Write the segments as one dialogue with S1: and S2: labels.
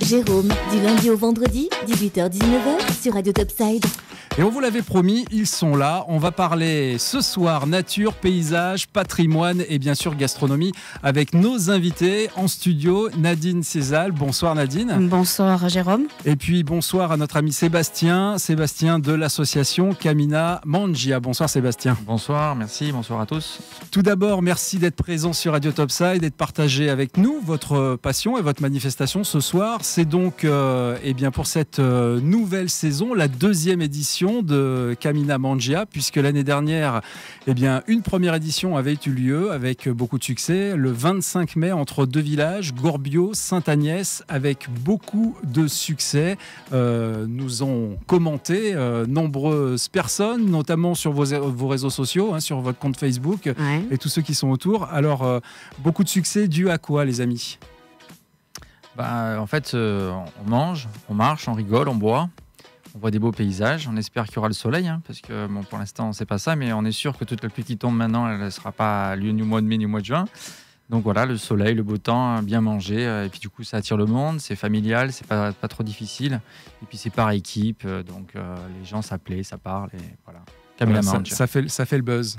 S1: Jérôme, du lundi au vendredi, 18h-19h sur Radio Topside.
S2: Et on vous l'avait promis, ils sont là. On va parler ce soir nature, paysage, patrimoine et bien sûr gastronomie avec nos invités en studio. Nadine Cézal, bonsoir Nadine.
S3: Bonsoir Jérôme.
S2: Et puis bonsoir à notre ami Sébastien de l'association Camina Mangia. Bonsoir Sébastien.
S4: Bonsoir, merci, bonsoir à tous.
S2: Tout d'abord, merci d'être présent sur Radio Topside et de partager avec nous votre passion et votre manifestation ce soir. C'est donc pour cette nouvelle saison, la deuxième édition de Camina Mangia, puisque l'année dernière, une première édition avait eu lieu avec beaucoup de succès, le 25 mai entre deux villages, Gorbio, Sainte-Agnès, avec beaucoup de succès. Nous ont commenté nombreuses personnes, notamment sur vos réseaux sociaux, sur votre compte Facebook et tous ceux qui sont autour. Alors, beaucoup de succès dû à quoi, les amis ?
S4: En fait, on mange, on marche, on rigole, on boit. On voit des beaux paysages, on espère qu'il y aura le soleil, parce que pour l'instant on ne sait pas ça, mais on est sûr que toute la pluie qui tombe maintenant, elle ne sera pas lieu ni au mois de mai ni au mois de juin. Donc voilà, le soleil, le beau temps, bien manger, et puis du coup ça attire le monde, c'est familial, c'est pas trop difficile, et puis c'est par équipe, donc les gens s'appellent, ça parle, et voilà.
S2: Ça fait le buzz.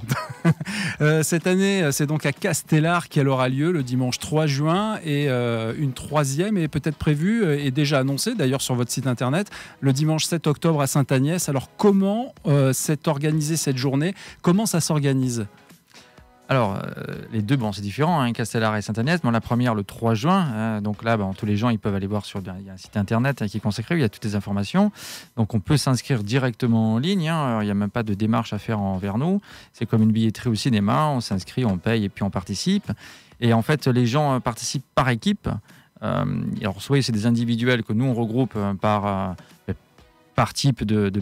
S2: Cette année, c'est donc à Castellar qu'elle aura lieu le dimanche 3 juin et une troisième est peut-être prévue et déjà annoncée d'ailleurs sur votre site internet le dimanche 7 octobre à Sainte-Agnès. Alors comment s'est organisée cette journée ? Comment ça s'organise ?
S4: Alors, les deux, c'est différent, Castellar et Sainte-Agnès. La première, le 3 juin. Donc là, tous les gens, ils peuvent aller voir il y a un site internet qui est consacré, où il y a toutes les informations. Donc, on peut s'inscrire directement en ligne. Il n'y a même pas de démarche à faire envers nous. C'est comme une billetterie au cinéma. On s'inscrit, on paye et puis on participe. Et en fait, les gens participent par équipe. Alors, soit c'est des individuels que nous, on regroupe par type de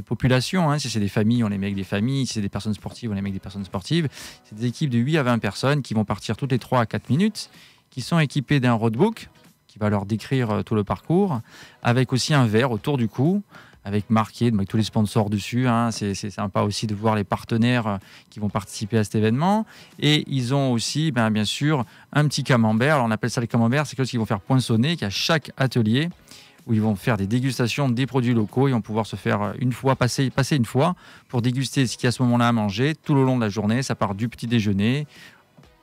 S4: population. Si c'est des familles, on les met avec des familles. Si c'est des personnes sportives, on les met avec des personnes sportives. C'est des équipes de 8 à 20 personnes qui vont partir toutes les 3 à 4 minutes, qui sont équipées d'un roadbook qui va leur décrire tout le parcours, avec aussi un verre autour du cou, avec marqué avec tous les sponsors dessus. C'est sympa aussi de voir les partenaires qui vont participer à cet événement. Et ils ont aussi, bien sûr, un petit camembert. Alors, on appelle ça les camemberts, c'est quelque chose qu'ils vont faire poinçonner, qu'à chaque atelier, où ils vont faire des dégustations des produits locaux. Ils vont pouvoir se faire passer une fois pour déguster ce qu'il y a à ce moment-là à manger tout le long de la journée. Ça part du petit déjeuner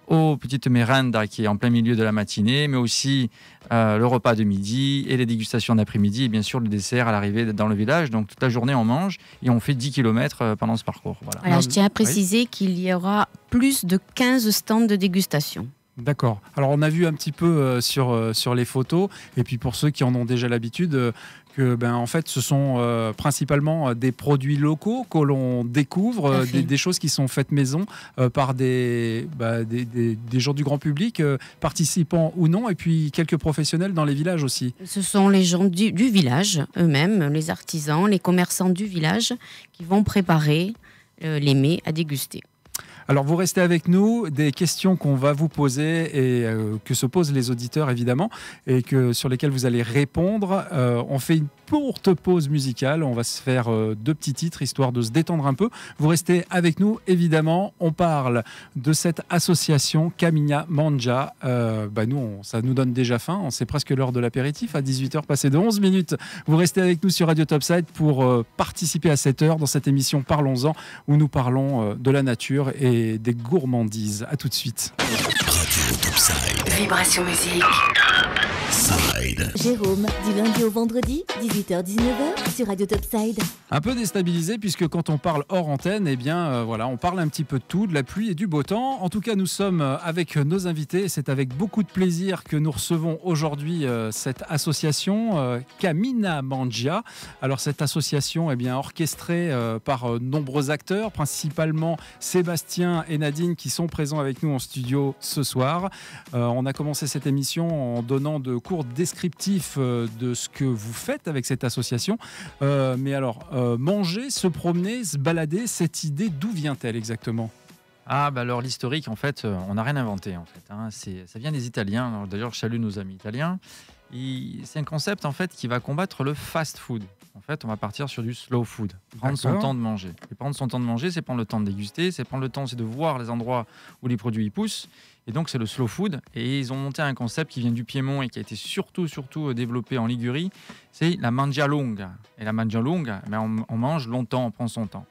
S4: aux petites mérendas qui est en plein milieu de la matinée, mais aussi le repas de midi et les dégustations d'après-midi et bien sûr le dessert à l'arrivée dans le village. Donc toute la journée on mange et on fait 10 km pendant ce parcours.
S3: Voilà, je tiens à préciser qu'il y aura plus de 15 stands de dégustation.
S2: D'accord. Alors on a vu un petit peu sur les photos et puis pour ceux qui en ont déjà l'habitude que en fait ce sont principalement des produits locaux que l'on découvre, des choses qui sont faites maison par des gens du grand public, participants ou non, et puis quelques professionnels dans les villages aussi.
S3: Ce sont les gens du village eux-mêmes, les artisans, les commerçants du village qui vont préparer les mets à déguster.
S2: Alors vous restez avec nous, des questions qu'on va vous poser et que se posent les auditeurs évidemment et sur lesquelles vous allez répondre. On fait une courte pause musicale, on va se faire 2 petits titres histoire de se détendre un peu. Vous restez avec nous évidemment, on parle de cette association Camina Mangia. Ça nous donne déjà faim, c'est presque l'heure de l'apéritif à 18h passé de 11 minutes. Vous restez avec nous sur Radio Topside pour participer à cette heure dans cette émission Parlons-en où nous parlons de la nature et des gourmandises. À tout de suite.
S1: Radio Topside. Vibration musique. Jérôme, du lundi au vendredi, 18h-19h sur Radio Topside.
S2: Un peu déstabilisé puisque quand on parle hors antenne, on parle un petit peu de tout, de la pluie et du beau temps. En tout cas, nous sommes avec nos invités et c'est avec beaucoup de plaisir que nous recevons aujourd'hui cette association Camina Mangia. Alors cette association est orchestrée par nombreux acteurs, principalement Sébastien et Nadine qui sont présents avec nous en studio ce soir. On a commencé cette émission en donnant de cours descriptifs de ce que vous faites avec cette association. Manger, se promener, se balader, cette idée, d'où vient-elle exactement ?
S4: Alors l'historique, en fait, on n'a rien inventé. En fait, ça vient des Italiens. Alors, d'ailleurs, je salue nos amis italiens. C'est un concept en fait qui va combattre le fast-food. En fait, on va partir sur du slow food, prendre son temps de manger. Et prendre son temps de manger, c'est prendre le temps de déguster, c'est prendre le temps aussi de voir les endroits où les produits y poussent. Et donc, c'est le slow food. Et ils ont monté un concept qui vient du Piémont et qui a été surtout développé en Ligurie. C'est la mangia lunga. Et la mangia lunga, on mange longtemps, on prend son temps.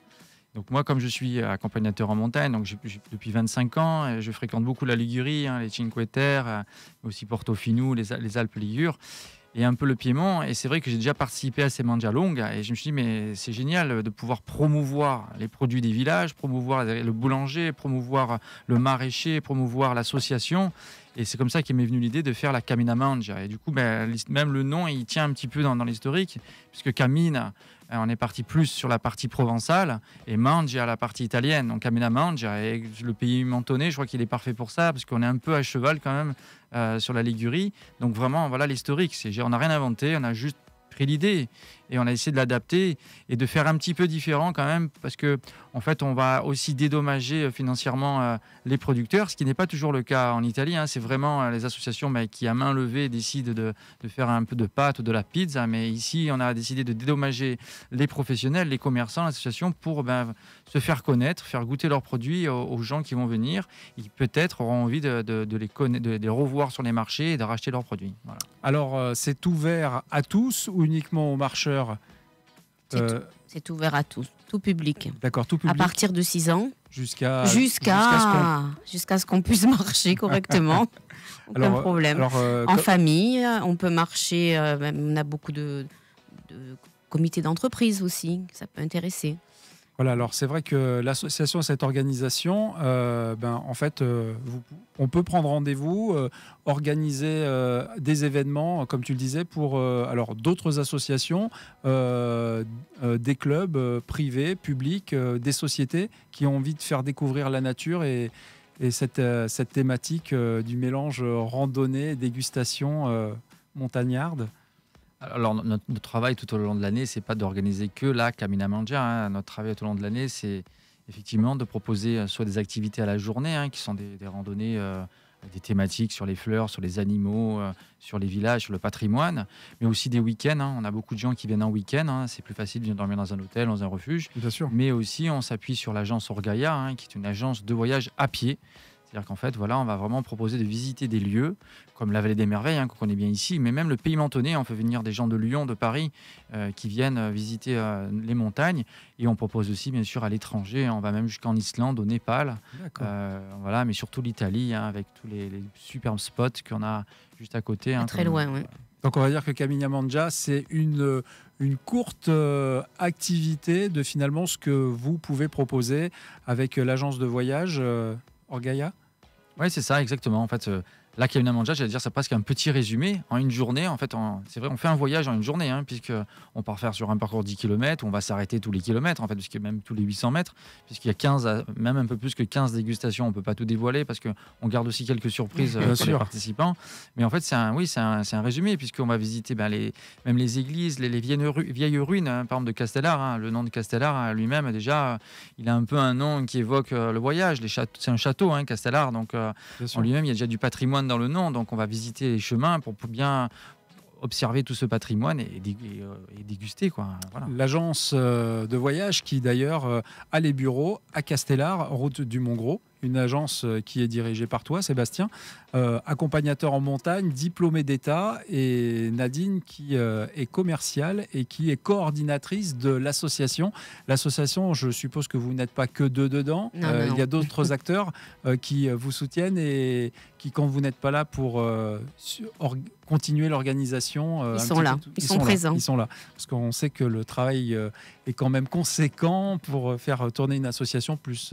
S4: Donc moi, comme je suis accompagnateur en montagne, donc depuis 25 ans, je fréquente beaucoup la Ligurie, les Cinque Terre, aussi Portofino, les Alpes Ligures, et un peu le Piémont. Et c'est vrai que j'ai déjà participé à ces mangia lunga, et je me suis dit, mais c'est génial de pouvoir promouvoir les produits des villages, promouvoir le boulanger, promouvoir le maraîcher, promouvoir l'association. Et c'est comme ça qu'est m'est venue l'idée de faire la Camina Mangia. Et du coup, même le nom, il tient un petit peu dans l'historique, puisque Camina, on est parti plus sur la partie provençale, et Mangia, la partie italienne. Donc Camina Mangia, et le pays mentonné, je crois qu'il est parfait pour ça, parce qu'on est un peu à cheval quand même sur la Ligurie. Donc vraiment, voilà l'historique. On n'a rien inventé, on a juste pris l'idée et on a essayé de l'adapter et de faire un petit peu différent quand même, parce que en fait on va aussi dédommager financièrement les producteurs, ce qui n'est pas toujours le cas en Italie, hein. C'est vraiment les associations qui à main levée décident de faire un peu de pâte ou de la pizza, mais ici on a décidé de dédommager les professionnels, les commerçants, l'association, pour se faire connaître, faire goûter leurs produits aux gens qui vont venir et qui peut-être auront envie de les revoir sur les marchés et de racheter leurs produits. Voilà.
S2: Alors, c'est ouvert à tous ou uniquement aux marcheurs?
S3: C'est ouvert à tous, tout public.
S2: D'accord, tout public.
S3: À partir de 6 ans.
S2: Jusqu'à
S3: ce qu'on puisse marcher correctement. Aucun problème. En famille, on peut marcher. On a beaucoup de comités d'entreprise aussi, ça peut intéresser.
S2: Voilà, alors c'est vrai que l'association, cette organisation, en fait, on peut prendre rendez-vous, organiser des événements, comme tu le disais, pour alors d'autres associations, des clubs privés, publics, des sociétés qui ont envie de faire découvrir la nature et cette thématique du mélange randonnée, dégustation montagnarde.
S4: Alors, notre travail tout au long de l'année, c'est pas d'organiser que la Camina Mangia, hein. Notre travail tout au long de l'année, c'est effectivement de proposer soit des activités à la journée, hein, qui sont des randonnées, des thématiques sur les fleurs, sur les animaux, sur les villages, sur le patrimoine, mais aussi des week-ends, hein. On a beaucoup de gens qui viennent en week-end, hein. C'est plus facile de dormir dans un hôtel, dans un refuge.
S2: Bien sûr.
S4: Mais aussi, on s'appuie sur l'agence Orgaia, hein, qui est une agence de voyage à pied. C'est-à-dire qu'en fait, voilà, on va vraiment proposer de visiter des lieux comme la Vallée des Merveilles, hein, qu'on connaît bien ici, mais même le pays mentonné. On fait venir des gens de Lyon, de Paris, qui viennent visiter les montagnes. Et on propose aussi, bien sûr, à l'étranger. On va même jusqu'en Islande, au Népal. Voilà, mais surtout l'Italie, hein, avec tous les superbes spots qu'on a juste à côté. Hein,
S3: très loin, oui.
S2: Donc on va dire que Camina Mangia, c'est une courte activité de finalement ce que vous pouvez proposer avec l'agence de voyage Orgaia.
S4: Oui, c'est ça, exactement. En fait, la Camina Mangia, j'allais dire, c'est presque un petit résumé en une journée. En fait, c'est vrai, on fait un voyage en une journée, hein, puisqu'on part faire sur un parcours de 10 km, où on va s'arrêter tous les kilomètres, en fait, puisqu'il y a même tous les 800 mètres, puisqu'il y a 15, même un peu plus que 15 dégustations. On ne peut pas tout dévoiler, parce qu'on garde aussi quelques surprises pour les participants. Mais en fait, c'est un résumé, puisqu'on va visiter même les églises, les vieilles ruines, hein, par exemple de Castellar. Hein. Le nom de Castellar, hein, lui-même, déjà, il a un peu un nom qui évoque le voyage. C'est un château, hein, Castellar, donc en lui-même, il y a déjà du patrimoine dans le nom, donc on va visiter les chemins pour bien observer tout ce patrimoine et déguster, quoi. Voilà.
S2: L'agence de voyage qui d'ailleurs a les bureaux à Castellar, route du Mont-Gros, une agence qui est dirigée par toi, Sébastien, accompagnateur en montagne, diplômé d'État, et Nadine qui est commerciale et qui est coordinatrice de l'association. L'association, je suppose que vous n'êtes pas que deux dedans.
S3: Non.
S2: Il y a d'autres acteurs qui vous soutiennent et qui, quand vous n'êtes pas là pour continuer l'organisation,
S3: ils sont là, ils sont présents.
S2: Ils sont là, parce qu'on sait que le travail est quand même conséquent pour faire tourner une association, plus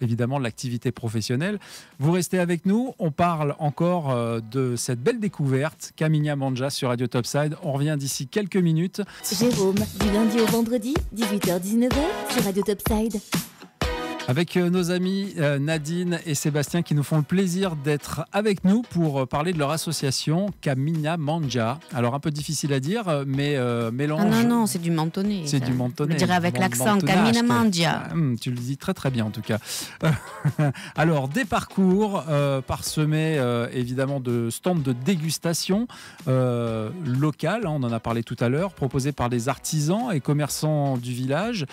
S2: évidemment l'activité professionnelle. Vous restez avec nous, on parle encore de cette belle découverte, Camina Mangia sur Radio Topside. On revient d'ici quelques minutes.
S1: Jérôme, du lundi au vendredi, 18h-19h sur Radio Topside.
S2: Avec nos amis Nadine et Sébastien qui nous font le plaisir d'être avec nous pour parler de leur association Camina Mangia. Alors un peu difficile à dire, mais mélange...
S3: Non, c'est du mentonné.
S2: C'est du mentonné.
S3: Je dirais avec l'accent Camina Mangia.
S2: Tu le dis très très bien en tout cas. Alors des parcours parsemés évidemment de stands de dégustation locales, hein, on en a parlé tout à l'heure, proposés par des artisans et commerçants du village.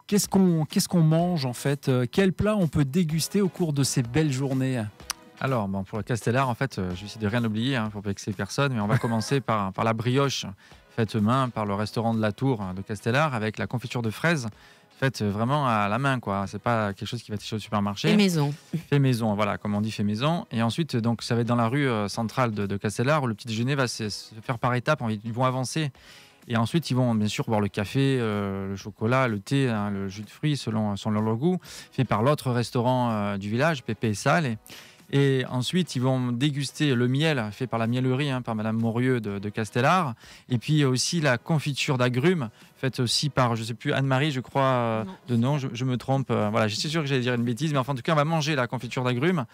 S2: Qu'est-ce qu'on mange en fait? Quel plat on peut déguster au cours de ces belles journées?
S4: Alors, pour le Castellar, en fait, je vais essayer de rien oublier pour pas vexer personne, mais on va commencer par la brioche faite main par le restaurant de la Tour de Castellar avec la confiture de fraises faite vraiment à la main, quoi. C'est pas quelque chose qui va être chez au supermarché.
S3: Fait maison.
S4: Fait maison, voilà, comme on dit, fait maison. Et ensuite, donc, ça va être dans la rue centrale de Castellar où le petit déjeuner va se faire par étapes. Ils vont avancer. Et ensuite, ils vont bien sûr boire le café, le chocolat, le thé, le jus de fruits selon leur goût, fait par l'autre restaurant du village, Pépé et Salles. Et ensuite, ils vont déguster le miel fait par la miellerie, par Madame Morieux de Castellar. Et puis aussi la confiture d'agrumes faite aussi par, je ne sais plus, Anne-Marie, je crois, de nom, je me trompe. Voilà, je suis sûr que j'allais dire une bêtise, mais enfin, en tout cas, on va manger la confiture d'agrumes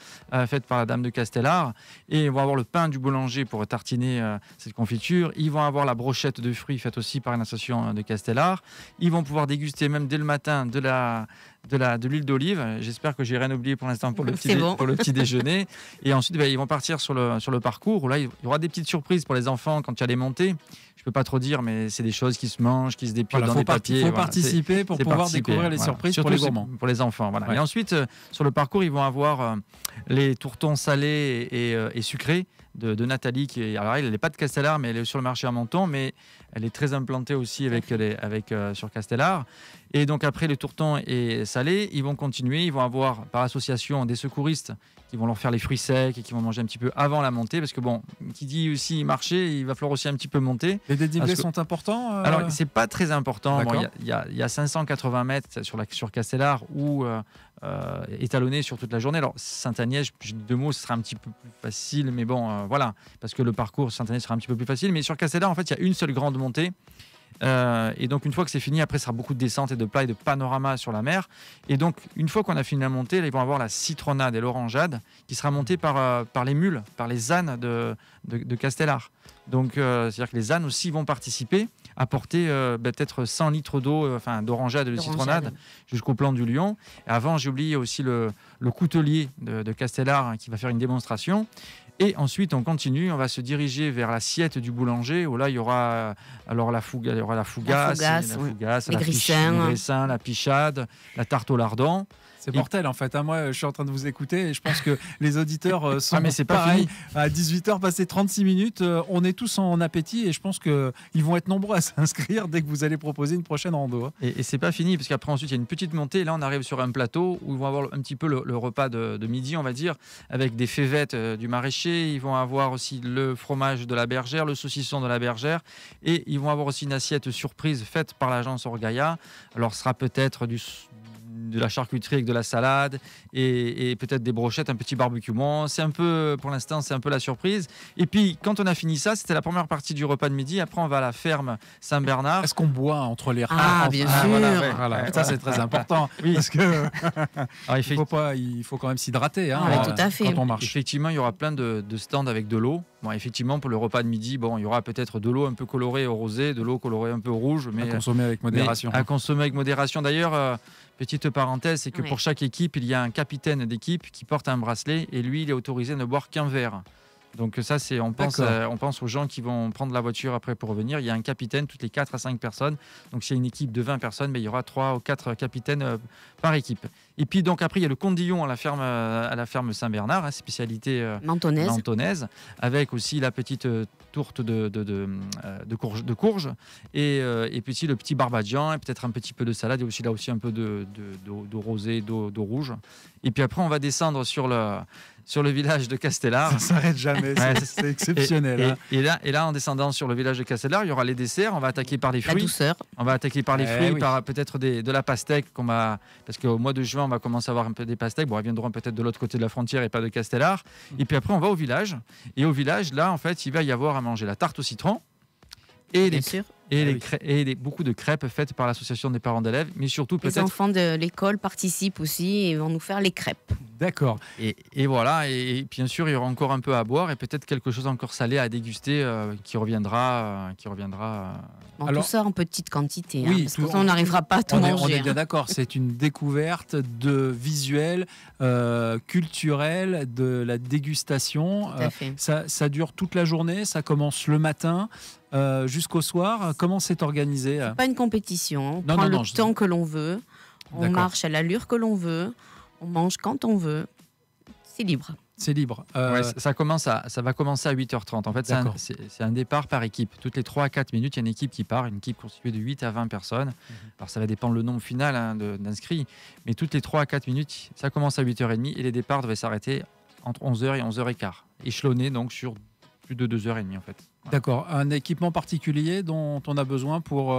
S4: faite par la Dame de Castellar. Et ils vont avoir le pain du boulanger pour tartiner cette confiture. Ils vont avoir la brochette de fruits faite aussi par une association de Castellar. Ils vont pouvoir déguster même dès le matin de l'huile d'olive. J'espère que j'ai rien oublié pour l'instant pour le petit déjeuner. Et ensuite, ils vont partir sur le parcours où là, il y aura des petites surprises pour les enfants quand il y a les montées. Je peux pas trop dire, mais c'est des choses qui se mangent, qui se dépilent dans des papiers.
S2: Il faut participer pour pouvoir découvrir les surprises pour les gourmands.
S4: Pour les enfants. Voilà. Ouais. Et ensuite, sur le parcours, ils vont avoir les tourtons salés et sucrés de Nathalie. Alors, elle n'est pas de Castellar, mais elle est sur le marché à Menton, mais elle est très implantée aussi sur Castellar. Et donc après les tourtons et salés, ils vont continuer. Ils vont avoir par association des secouristes qui vont leur faire les fruits secs et qui vont manger un petit peu avant la montée. Parce que qui dit aussi marcher, il va falloir aussi un petit peu monter.
S2: Les dénivelés sont importants
S4: Alors, c'est pas très important. Il y a 580 mètres sur Castellar où étalonné sur toute la journée. Alors, Saint-Agnès, deux mots, ce sera un petit peu plus facile. Mais voilà, parce que le parcours Saint-Agnès sera un petit peu plus facile. Mais sur Castellar, en fait, il y a une seule grande montée. Et donc une fois que c'est fini, après, ce sera beaucoup de descentes et de plats et de panorama sur la mer. Et donc une fois qu'on a fini la montée, là, ils vont avoir la citronnade et l'orangeade qui sera montée par les mules, par les ânes de Castellar. Donc c'est-à-dire que les ânes aussi vont participer, apporter peut-être 100 litres d'eau, d'orangeade et de citronnade jusqu'au plan du Lion. Et avant, j'ai oublié aussi le coutelier de Castellar qui va faire une démonstration. Et ensuite, on continue, on va se diriger vers l'assiette du boulanger où là, il y aura la fougasse,
S3: les grissins,
S4: la pichade, la tarte au lardon.
S2: C'est mortel en fait. Moi, je suis en train de vous écouter et je pense que les auditeurs sont
S4: mais c'est
S2: pareil. À 18h, passé 36 minutes, on est tous en appétit et je pense qu'ils vont être nombreux à s'inscrire dès que vous allez proposer une prochaine rando.
S4: Et c'est pas fini parce qu'après, ensuite, il y a une petite montée. Et là, on arrive sur un plateau où ils vont avoir un petit peu le repas de midi, on va dire, avec des févettes du maraîcher. Ils vont avoir aussi le fromage de la bergère, le saucisson de la bergère. Et ils vont avoir aussi une assiette surprise faite par l'agence Orgaia. Alors, ce sera peut-être de la charcuterie avec de la salade et peut-être des brochettes, un petit barbecue. C'est un peu, pour l'instant, c'est un peu la surprise. Et puis, quand on a fini ça, c'était la première partie du repas de midi. Après, on va à la ferme Saint-Bernard.
S2: Est-ce qu'on boit entre les repas?
S3: Bien sûr.
S2: Voilà. Ça, c'est très important.
S4: Oui.
S2: Parce que il faut quand même s'hydrater.
S3: Tout à fait.
S2: Quand on marche.
S4: Effectivement, il y aura plein de stands avec de l'eau. Effectivement, pour le repas de midi, il y aura peut-être de l'eau un peu colorée au rosé, de l'eau colorée un peu au rouge. Mais
S2: à consommer avec modération.
S4: D'ailleurs, petite parenthèse, c'est que pour chaque équipe, il y a un capitaine d'équipe qui porte un bracelet et lui, il est autorisé à ne boire qu'un verre. Donc ça, on pense aux gens qui vont prendre la voiture après pour revenir. Il y a un capitaine toutes les 4 à 5 personnes. Donc s'il y a une équipe de 20 personnes, mais il y aura 3 ou 4 capitaines par équipe. Et puis donc après, il y a le condillon à la ferme Saint-Bernard, spécialité mentonnaise, avec aussi la petite tourte de courge et puis aussi le petit barbadjan et peut-être un petit peu de salade et aussi là aussi un peu d'eau rosée, d'eau rouge. Et puis après, on va descendre sur le village de Castellar.
S2: Ça s'arrête jamais, c'est exceptionnel.
S4: Et là, en descendant sur le village de Castellar, il y aura les desserts. On va attaquer par les fruits.
S3: La douceur.
S4: On va attaquer par les fruits, par peut-être de la pastèque parce qu'au mois de juin, on va commencer à avoir un peu des pastèques. Elles viendront peut-être de l'autre côté de la frontière et pas de Castellar. Et puis après, on va au village. Et au village, là, en fait, il va y avoir à manger la tarte au citron et beaucoup de crêpes faites par l'association des parents d'élèves, mais surtout peut-être...
S3: Les enfants de l'école participent aussi et vont nous faire les crêpes.
S2: D'accord.
S4: Et voilà, et bien sûr, il y aura encore un peu à boire et peut-être quelque chose encore salé à déguster qui reviendra.
S3: Tout ça en petite quantité, parce que on n'arrivera pas à tout manger.
S2: On est bien d'accord, c'est une découverte de visuel, culturel, de la dégustation.
S3: Tout à fait.
S2: Ça dure toute la journée, ça commence le matin. Jusqu'au soir, comment c'est organisé?
S3: C'est pas une compétition, on prend le temps que l'on veut. On marche à l'allure que l'on veut, on mange quand on veut, c'est libre.
S2: C'est libre.
S4: Ça va commencer à 8h30. En fait, c'est un départ par équipe. Toutes les 3 à 4 minutes, il y a une équipe qui part, une équipe constituée de 8 à 20 personnes. Alors, ça va dépendre le nombre final d'inscrits, mais toutes les 3 à 4 minutes, ça commence à 8h30 et les départs devaient s'arrêter entre 11h et 11h15. Échelonnés donc sur plus de 2h30 en fait. Voilà.
S2: D'accord. Un équipement particulier dont on a besoin pour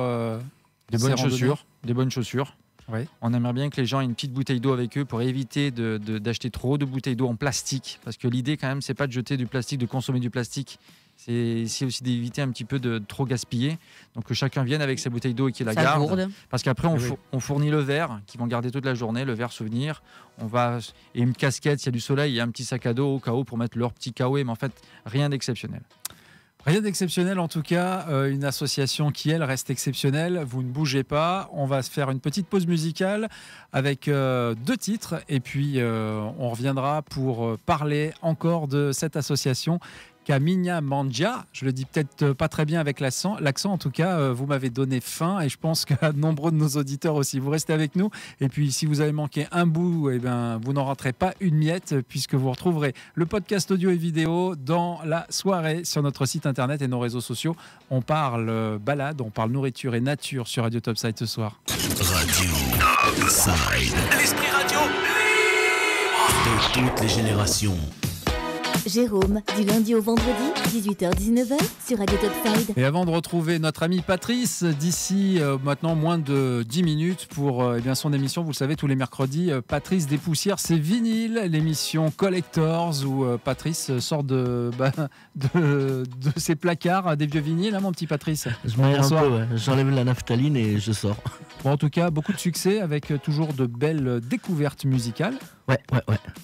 S4: des bonnes chaussures.
S2: Oui.
S4: On aimerait bien que les gens aient une petite bouteille d'eau avec eux pour éviter d'acheter trop de bouteilles d'eau en plastique. Parce que l'idée, quand même, c'est pas de jeter du plastique, de consommer du plastique. C'est aussi d'éviter un petit peu de trop gaspiller. Donc que chacun vienne avec sa bouteille d'eau et qu'il la garde.
S3: Gourde.
S4: Parce qu'après, on fournit le verre qu'ils vont garder toute la journée, le verre souvenir. Et une casquette, s'il y a du soleil, il y a un petit sac à dos au cas où pour mettre leur petit kawaii. Mais en fait, rien d'exceptionnel.
S2: Rien d'exceptionnel en tout cas, une association qui elle reste exceptionnelle, vous ne bougez pas, on va se faire une petite pause musicale avec 2 titres et puis on reviendra pour parler encore de cette association Caminha Mangia. Je le dis peut-être pas très bien avec l'accent. En tout cas, vous m'avez donné faim et je pense qu'à nombreux de nos auditeurs aussi. Vous restez avec nous et puis si vous avez manqué un bout, eh ben, vous n'en raterez pas une miette puisque vous retrouverez le podcast audio et vidéo dans la soirée sur notre site internet et nos réseaux sociaux. On parle balade, on parle nourriture et nature sur Radio Topside ce soir.
S5: Radio Topside.
S6: L'esprit radio
S5: de toutes les générations.
S1: Jérôme, du lundi au vendredi, 18h-19h sur Radio Topside.
S2: Et avant de retrouver notre ami Patrice, d'ici maintenant moins de 10 minutes pour son émission, vous le savez, tous les mercredis, Patrice dépoussière ses vinyles, l'émission Collectors où Patrice sort de ses placards des vieux vinyles, hein, mon petit Patrice.
S7: Je m'aère un peu, ouais. J'enlève la naphtaline et je sors.
S2: Bon, en tout cas, beaucoup de succès avec toujours de belles découvertes musicales.
S7: Ouais.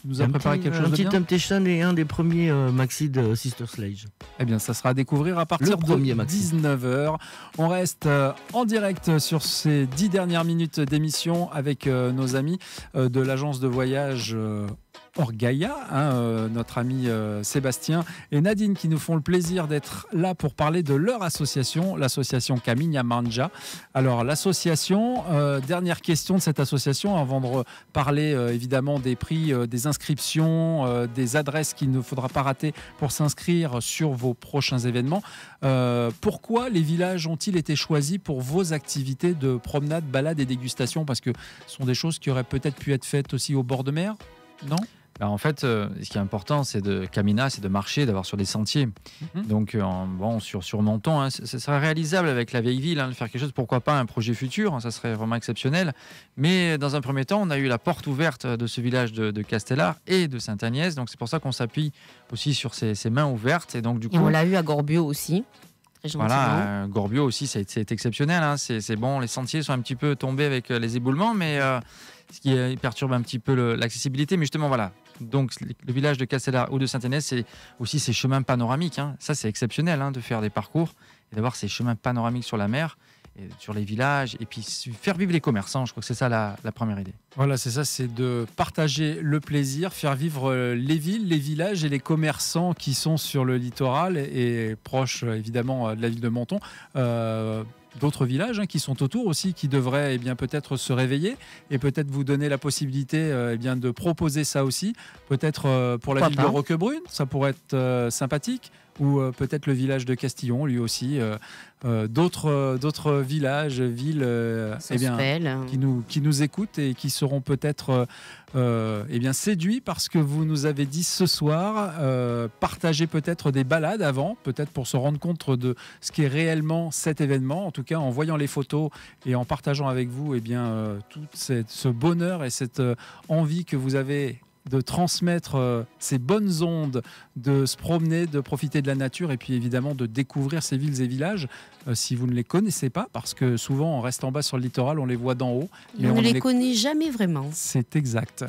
S2: Vous nous avez préparé quelque chose de bien ?
S7: Un petit Temptation et un des premiers maxi de Sister Sledge.
S2: Eh bien, ça sera à découvrir à partir de 19h. On reste en direct sur ces 10 dernières minutes d'émission avec nos amis de l'agence de voyage Orgaia, notre ami Sébastien et Nadine qui nous font le plaisir d'être là pour parler de leur association, l'association Caminha Mangia. Alors l'association, dernière question de cette association avant de parler évidemment des prix, des inscriptions, des adresses qu'il ne faudra pas rater pour s'inscrire sur vos prochains événements. Pourquoi les villages ont-ils été choisis pour vos activités de promenade, balade et dégustation ? Parce que ce sont des choses qui auraient peut-être pu être faites aussi au bord de mer, non ?
S4: En fait, ce qui est important, c'est de marcher, d'avoir sur des sentiers. Donc, sur Menton, ça serait réalisable avec la vieille ville, de faire quelque chose, pourquoi pas un projet futur, ça serait vraiment exceptionnel. Mais dans un premier temps, on a eu la porte ouverte de ce village de Castellar et de Sainte-Agnès. Donc, c'est pour ça qu'on s'appuie aussi sur ces mains ouvertes. Et donc, du coup,
S3: on l'a eu à Gorbio aussi.
S4: Voilà, Gorbio aussi, c'est exceptionnel. C'est bon, les sentiers sont un petit peu tombés avec les éboulements, mais ce qui perturbe un petit peu l'accessibilité. Mais justement, voilà. Donc, le village de Castellar ou de Sainte-Agnès, c'est aussi ces chemins panoramiques. Ça, c'est exceptionnel de faire des parcours et d'avoir ces chemins panoramiques sur la mer, et sur les villages, et puis faire vivre les commerçants. Je crois que c'est ça la première idée.
S2: Voilà, c'est ça, c'est de partager le plaisir, faire vivre les villes, les villages et les commerçants qui sont sur le littoral et proches évidemment de la ville de Menton. D'autres villages qui sont autour aussi, qui devraient peut-être se réveiller et peut-être vous donner la possibilité de proposer ça aussi. Peut-être pour la ville de Roquebrune, ça pourrait être sympathique. Ou peut-être le village de Castillon, lui aussi. D'autres villages, villes qui nous écoutent et qui seront peut-être séduits par ce que vous nous avez dit ce soir. Partager peut-être des balades avant, peut-être pour se rendre compte de ce qu'est réellement cet événement. En tout cas, en voyant les photos et en partageant avec vous tout ce bonheur et cette envie que vous avez de transmettre ces bonnes ondes, de se promener, de profiter de la nature et puis évidemment de découvrir ces villes et villages si vous ne les connaissez pas, parce que souvent on reste en bas sur le littoral, on les voit d'en haut.
S3: Mais on ne les connaît jamais vraiment.
S2: C'est exact.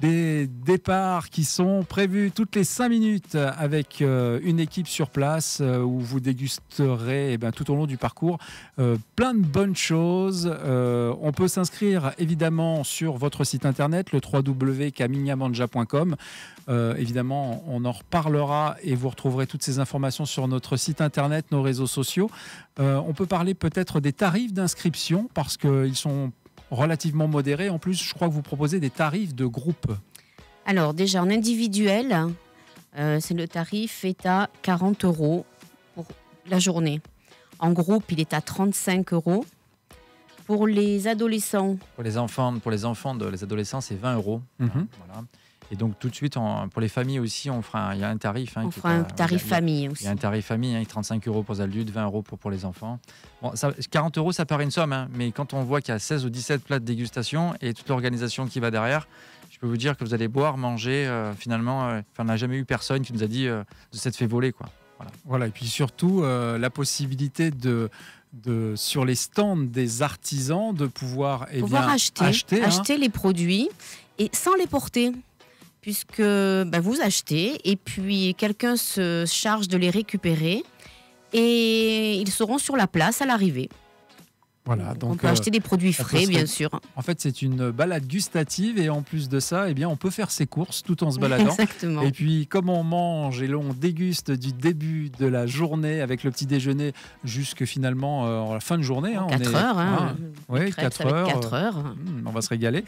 S2: Des départs qui sont prévus toutes les 5 minutes avec une équipe sur place où vous dégusterez tout au long du parcours plein de bonnes choses. On peut s'inscrire évidemment sur votre site internet, le www.caminhamanja.com. Évidemment, on en reparlera et vous retrouverez toutes ces informations sur notre site internet, nos réseaux sociaux. On peut parler peut-être des tarifs d'inscription parce qu'ils sont relativement modérés. En plus, je crois que vous proposez des tarifs de groupe.
S3: Alors déjà en individuel, le tarif est à 40 € pour la journée. En groupe, il est à 35 €. Pour les adolescents.
S4: Pour les adolescents, c'est 20 €. Voilà. Et donc tout de suite, pour les familles aussi, il y a un tarif.
S3: On fera un tarif famille aussi.
S4: Il y a un tarif famille, 35 € pour les adultes, 20 € pour les enfants. Bon, 40 €, ça paraît une somme, mais quand on voit qu'il y a 16 ou 17 plats de dégustation et toute l'organisation qui va derrière, je peux vous dire que vous allez boire, manger. Finalement, on n'a jamais eu personne qui nous a dit de s'être fait voler, quoi.
S2: Voilà. Et puis surtout, la possibilité sur les stands des artisans de pouvoir
S3: acheter les produits et sans les porter, puisque vous achetez et puis quelqu'un se charge de les récupérer et ils seront sur la place à l'arrivée.
S2: Voilà, donc
S3: on peut acheter des produits frais, bien sûr.
S2: En fait, c'est une balade gustative et en plus de ça, on peut faire ses courses tout en se baladant.
S3: Exactement.
S2: Et puis, comme on mange et on déguste du début de la journée avec le petit déjeuner jusque finalement à la fin de journée.
S3: 4 heures.
S2: Oui, 4 heures.
S3: 4 heures.
S2: On va se régaler.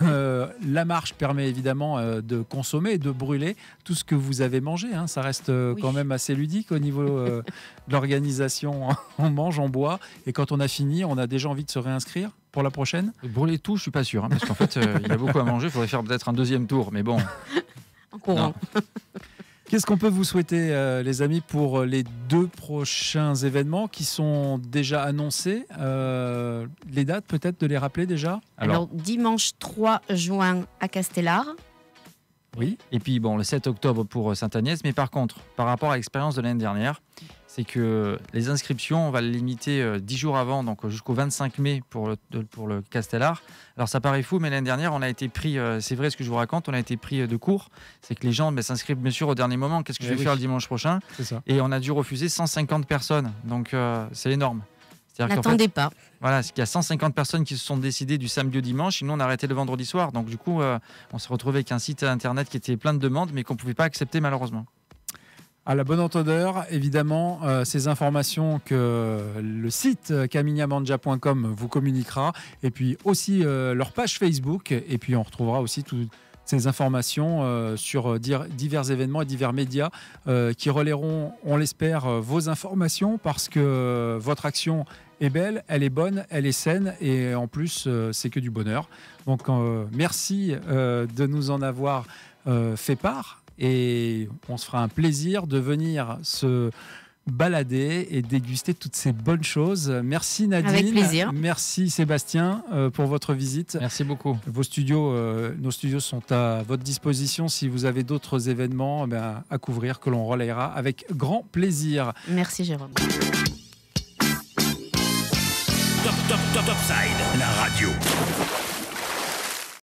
S2: La marche permet évidemment de consommer et de brûler tout ce que vous avez mangé. Ça reste quand même assez ludique au niveau de l'organisation. On mange, on boit et quand on a fini, on a déjà envie de se réinscrire pour la prochaine.
S4: Brûler tout, je suis pas sûr, parce qu'en fait, il y a beaucoup à manger. Il faudrait faire peut-être un deuxième tour, mais bon.
S3: En courant.
S2: Qu'est-ce qu'on peut vous souhaiter, les amis, pour les 2 prochains événements qui sont déjà annoncés les dates, peut-être de les rappeler déjà.
S3: Alors dimanche 3 juin à Castellar.
S4: Oui. Et puis le 7 octobre pour Sainte-Agnès. Mais par contre, par rapport à l'expérience de l'année dernière, c'est que les inscriptions, on va les limiter 10 jours avant, donc jusqu'au 25 mai pour le Castellar. Alors ça paraît fou, mais l'année dernière, on a été pris, c'est vrai ce que je vous raconte, on a été pris de court. C'est que les gens s'inscrivent bien sûr au dernier moment. Qu'est-ce que je vais faire le dimanche prochain ?
S2: C'est ça.
S4: Et on a dû refuser 150 personnes. Donc c'est énorme.
S3: N'attendez pas.
S4: Voilà, il y a 150 personnes qui se sont décidées du samedi au dimanche, et nous on a arrêté le vendredi soir. Donc du coup, on s'est retrouvé avec un site internet qui était plein de demandes, mais qu'on ne pouvait pas accepter malheureusement.
S2: À la bonne entendeur, évidemment, ces informations que le site camignamanja.com vous communiquera, et puis aussi leur page Facebook, et puis on retrouvera aussi toutes ces informations sur divers événements et divers médias qui relayeront, on l'espère, vos informations, parce que votre action est belle, elle est bonne, elle est saine, et en plus, c'est que du bonheur. Donc, merci de nous en avoir fait part. Et on se fera un plaisir de venir se balader et déguster toutes ces bonnes choses. Merci Nadine.
S3: Avec plaisir.
S2: Merci Sébastien pour votre visite.
S4: Merci beaucoup.
S2: Nos studios sont à votre disposition si vous avez d'autres événements à couvrir que l'on relayera avec grand plaisir.
S3: Merci Jérôme.
S5: Topside, la radio.